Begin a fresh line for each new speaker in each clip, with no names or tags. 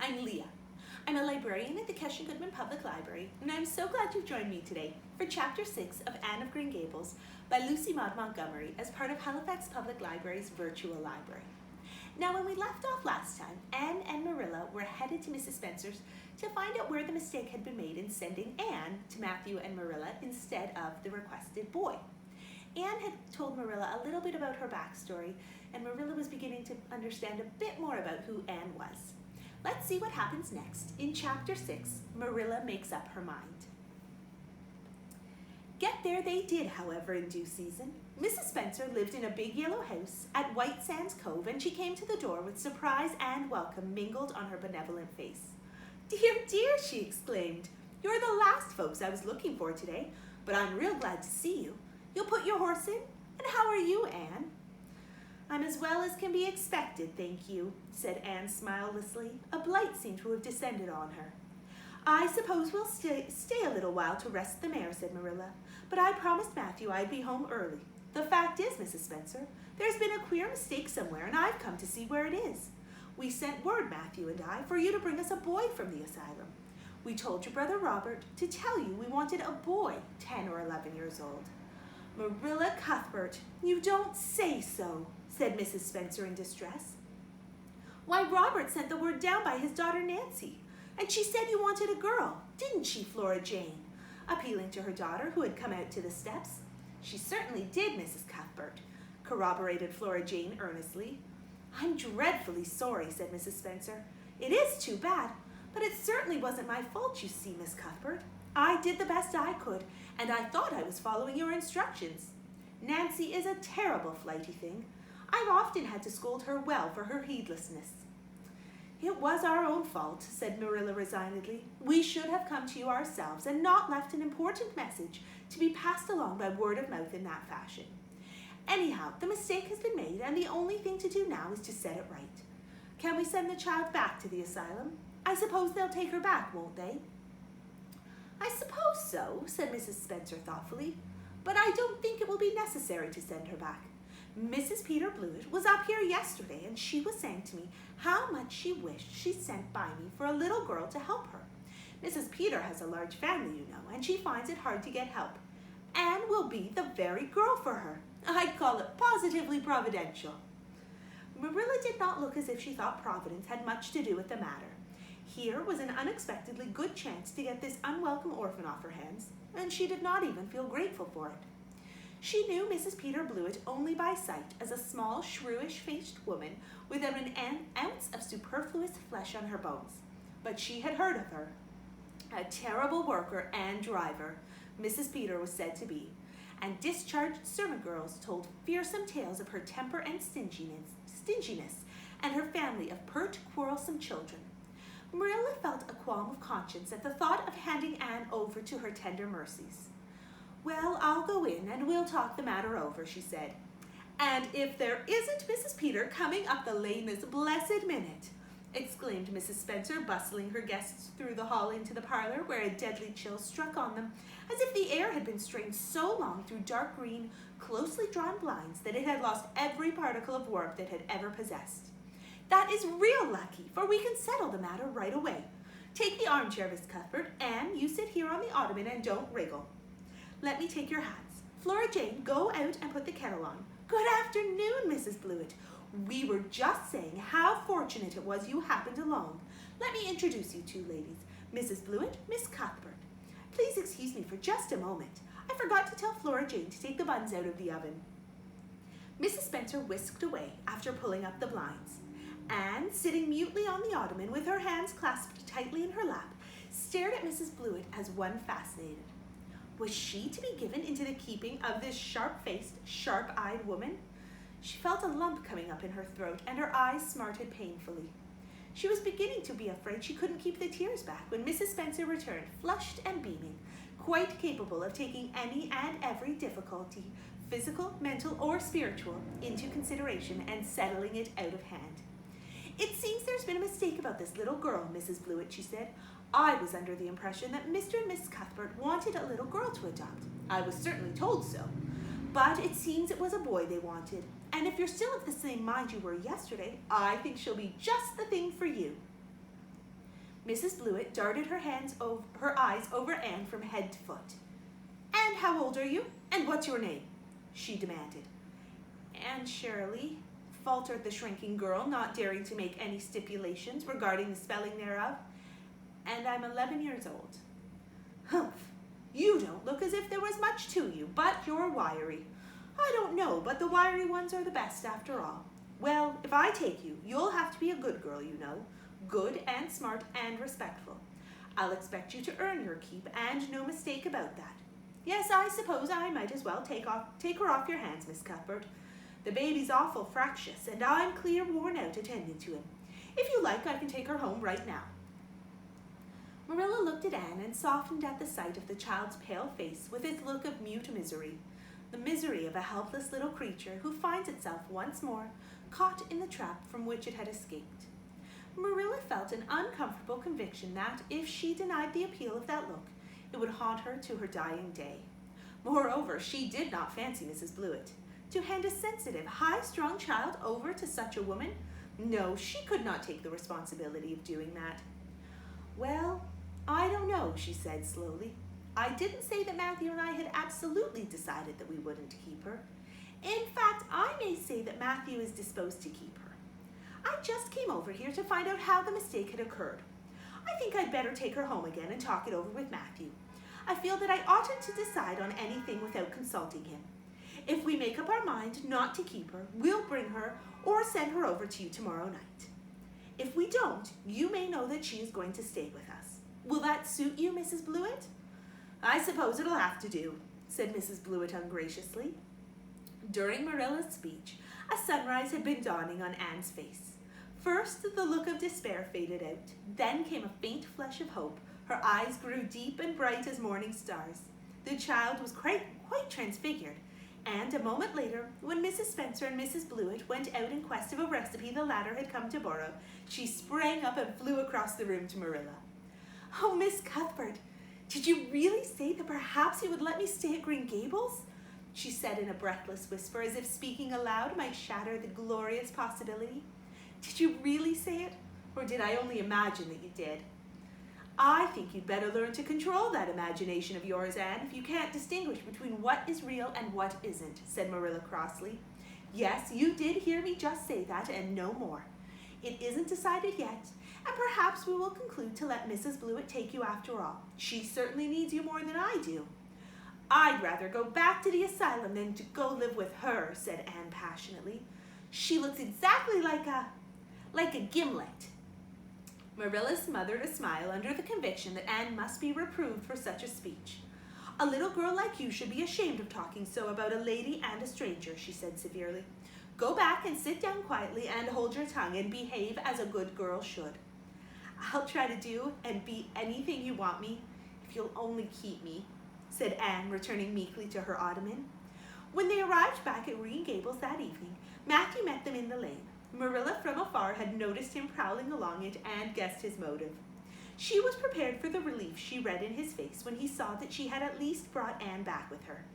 I'm Leah. I'm a librarian at the Keshen Goodman Public Library, and I'm so glad you've joined me today for Chapter 6 of Anne of Green Gables by Lucy Maud Montgomery as part of Halifax Public Library's virtual library. Now, when we left off last time, Anne and Marilla were headed to Mrs. Spencer's to find out where the mistake had been made in sending Anne to Matthew and Marilla instead of the requested boy. Anne had told Marilla a little bit about her backstory, and Marilla was beginning to understand a bit more about who Anne was. Let's see what happens next. In Chapter 6, Marilla makes up her mind. Get there they did, however, in due season. Mrs. Spencer lived in a big yellow house at White Sands Cove, and she came to the door with surprise and welcome mingled on her benevolent face. "Dear, dear," she exclaimed, "you're the last folks I was looking for today, but I'm real glad to see you. You'll put your horse in? And how are you, Anne?" "I'm as well as can be expected, thank you," said Anne smilelessly. A blight seemed to have descended on her. "I suppose we'll stay a little while to rest the mare," said Marilla, "but I promised Matthew I'd be home early. The fact is, Mrs. Spencer, there's been a queer mistake somewhere, and I've come to see where it is. We sent word, Matthew and I, for you to bring us a boy from the asylum. We told your brother Robert to tell you we wanted a boy 10 or 11 years old." "Marilla Cuthbert, you don't say so," said Mrs. Spencer in distress. "Why, Robert sent the word down by his daughter Nancy, and she said you wanted a girl, didn't she, Flora Jane?" appealing to her daughter, who had come out to the steps. "She certainly did, Mrs. Cuthbert," corroborated Flora Jane earnestly. "I'm dreadfully sorry," said Mrs. Spencer. "It is too bad, but it certainly wasn't my fault, you see, Miss Cuthbert. I did the best I could, and I thought I was following your instructions. Nancy is a terrible flighty thing. I've often had to scold her well for her heedlessness." "It was our own fault," said Marilla resignedly. "We should have come to you ourselves and not left an important message to be passed along by word of mouth in that fashion. Anyhow, the mistake has been made, and the only thing to do now is to set it right. Can we send the child back to the asylum? I suppose they'll take her back, won't they?" "I suppose so," said Mrs. Spencer thoughtfully, "but I don't think it will be necessary to send her back. Mrs. Peter Blewett was up here yesterday, and she was saying to me how much she wished she'd sent by me for a little girl to help her. Mrs. Peter has a large family, you know, and she finds it hard to get help. Anne will be the very girl for her. I'd call it positively providential." Marilla did not look as if she thought Providence had much to do with the matter. Here was an unexpectedly good chance to get this unwelcome orphan off her hands, and she did not even feel grateful for it. She knew Mrs. Peter Blewett only by sight as a small, shrewish-faced woman without an ounce of superfluous flesh on her bones, but she had heard of her. A terrible worker and driver, Mrs. Peter was said to be, and discharged servant girls told fearsome tales of her temper and stinginess, and her family of pert, quarrelsome children. Marilla felt a qualm of conscience at the thought of handing Anne over to her tender mercies. "Well, I'll go in and we'll talk the matter over," she said. "And if there isn't Mrs. Peter coming up the lane this blessed minute!" exclaimed Mrs. Spencer, bustling her guests through the hall into the parlor, where a deadly chill struck on them, as if the air had been strained so long through dark green, closely drawn blinds that it had lost every particle of warmth it had ever possessed. "That is real lucky, for we can settle the matter right away. Take the armchair, Miss Cuthbert. Anne, you sit here on the ottoman and don't wriggle. Let me take your hats. Flora Jane, go out and put the kettle on. Good afternoon, Mrs. Blewett. We were just saying how fortunate it was you happened along. Let me introduce you two ladies. Mrs. Blewett, Miss Cuthbert. Please excuse me for just a moment. I forgot to tell Flora Jane to take the buns out of the oven." Mrs. Spencer whisked away after pulling up the blinds. Anne, sitting mutely on the ottoman with her hands clasped tightly in her lap, stared at Mrs. Blewett as one fascinated. Was she to be given into the keeping of this sharp-faced, sharp-eyed woman? She felt a lump coming up in her throat, and her eyes smarted painfully. She was beginning to be afraid she couldn't keep the tears back when Mrs. Spencer returned, flushed and beaming, quite capable of taking any and every difficulty, physical, mental, or spiritual, into consideration and settling it out of hand. "It seems there's been a mistake about this little girl, Mrs. Blewett," she said. "I was under the impression that Mr. and Miss Cuthbert wanted a little girl to adopt. I was certainly told so. But it seems it was a boy they wanted, and if you're still of the same mind you were yesterday, I think she'll be just the thing for you." Mrs. Blewett darted her eyes over Anne from head to foot. "And how old are you? And what's your name?" she demanded. "Anne Shirley," faltered the shrinking girl, not daring to make any stipulations regarding the spelling thereof. "And I'm 11 years old." "Humph! You don't look as if there was much to you, but you're wiry. I don't know, but the wiry ones are the best after all. Well, if I take you, you'll have to be a good girl, you know. Good and smart and respectful. I'll expect you to earn your keep, and no mistake about that. Yes, I suppose I might as well take her off your hands, Miss Cuthbert. The baby's awful fractious, and I'm clear worn out attending to him. If you like, I can take her home right now." Marilla looked at Anne and softened at the sight of the child's pale face with its look of mute misery, the misery of a helpless little creature who finds itself once more caught in the trap from which it had escaped. Marilla felt an uncomfortable conviction that, if she denied the appeal of that look, it would haunt her to her dying day. Moreover, she did not fancy Mrs. Blewett. To hand a sensitive, high-strung child over to such a woman? No, she could not take the responsibility of doing that. "Well, I don't know," she said slowly. "I didn't say that Matthew and I had absolutely decided that we wouldn't keep her. In fact, I may say that Matthew is disposed to keep her. I just came over here to find out how the mistake had occurred. I think I'd better take her home again and talk it over with Matthew. I feel that I oughtn't to decide on anything without consulting him. If we make up our mind not to keep her, we'll bring her or send her over to you tomorrow night. If we don't, you may know that she is going to stay with us. Will that suit you, Mrs. Blewett?" "I suppose it'll have to do," said Mrs. Blewett ungraciously. During Marilla's speech, a sunrise had been dawning on Anne's face. First, the look of despair faded out. Then came a faint flush of hope. Her eyes grew deep and bright as morning stars. The child was quite transfigured, and a moment later, when Mrs. Spencer and Mrs. Blewett went out in quest of a recipe the latter had come to borrow, she sprang up and flew across the room to Marilla. "Oh, Miss Cuthbert, did you really say that perhaps you would let me stay at Green Gables?" she said in a breathless whisper, as if speaking aloud might shatter the glorious possibility. "Did you really say it, or did I only imagine that you did?" "I think you'd better learn to control that imagination of yours, Anne, if you can't distinguish between what is real and what isn't," said Marilla crossly. "Yes, you did hear me just say that, and no more. It isn't decided yet, and perhaps we will conclude to let Mrs. Blewett take you after all. She certainly needs you more than I do." "I'd rather go back to the asylum than to go live with her," said Anne passionately. "She looks exactly like a gimlet." Marilla smothered a smile under the conviction that Anne must be reproved for such a speech. "A little girl like you should be ashamed of talking so about a lady and a stranger," she said severely. "Go back and sit down quietly and hold your tongue and behave as a good girl should." "I'll try to do and be anything you want me, if you'll only keep me," said Anne, returning meekly to her ottoman. When they arrived back at Green Gables that evening, Matthew met them in the lane. Marilla from afar had noticed him prowling along it and guessed his motive. She was prepared for the relief she read in his face when he saw that she had at least brought Anne back with her.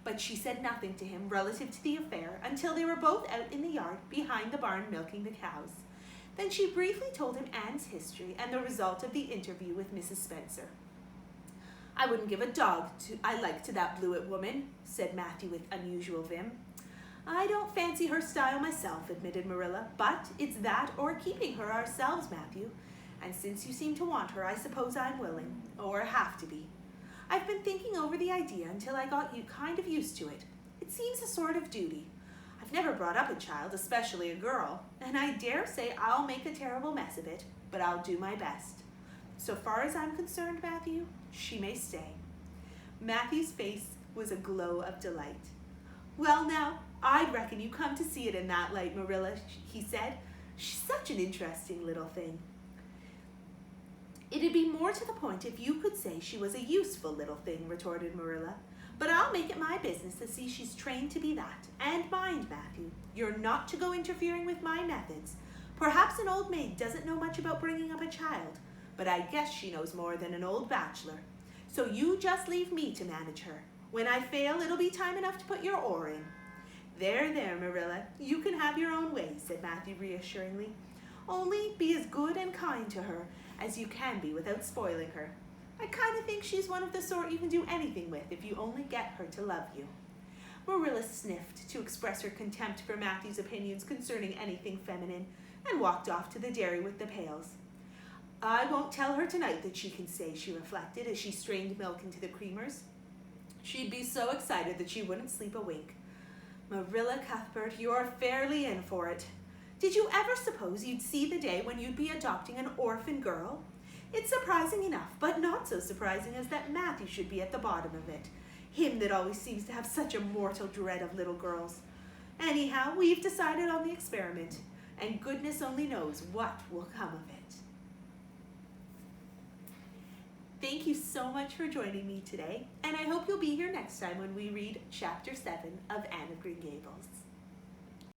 But she said nothing to him relative to the affair until they were both out in the yard behind the barn milking the cows. Then she briefly told him Anne's history and the result of the interview with Mrs. Spencer. "I wouldn't give a dog I like to that Blewett woman," said Matthew with unusual vim. "I don't fancy her style myself," admitted Marilla, "but it's that or keeping her ourselves, Matthew. And since you seem to want her, I suppose I'm willing, or have to be. I've been thinking over the idea until I got you kind of used to it. It seems a sort of duty. I've never brought up a child, especially a girl, and I dare say I'll make a terrible mess of it, but I'll do my best. So far as I'm concerned, Matthew, she may stay." Matthew's face was a glow of delight. "Well now, I'd reckon you come to see it in that light, Marilla," he said. "She's such an interesting little thing." "It'd be more to the point if you could say she was a useful little thing," retorted Marilla. "But I'll make it my business to see she's trained to be that. And mind, Matthew, you're not to go interfering with my methods. Perhaps an old maid doesn't know much about bringing up a child, but I guess she knows more than an old bachelor. So you just leave me to manage her. When I fail, it'll be time enough to put your oar in." There, Marilla, you can have your own way," said Matthew reassuringly. Only be as good and kind to her as you can be without spoiling her. I kind of think she's one of the sort you can do anything with if you only get her to love you." Marilla sniffed to express her contempt for Matthew's opinions concerning anything feminine and walked off to the dairy with the pails. "I won't tell her tonight that she can stay," she reflected as she strained milk into the creamers. She'd be so excited that she wouldn't sleep a wink. Marilla Cuthbert, you're fairly in for it. Did you ever suppose you'd see the day when you'd be adopting an orphan girl? It's surprising enough, but not so surprising as that Matthew should be at the bottom of it. Him that always seems to have such a mortal dread of little girls. Anyhow, we've decided on the experiment, and goodness only knows what will come of it. Thank you so much for joining me today, and I hope you'll be here next time when we read Chapter 7 of Anne of Green Gables.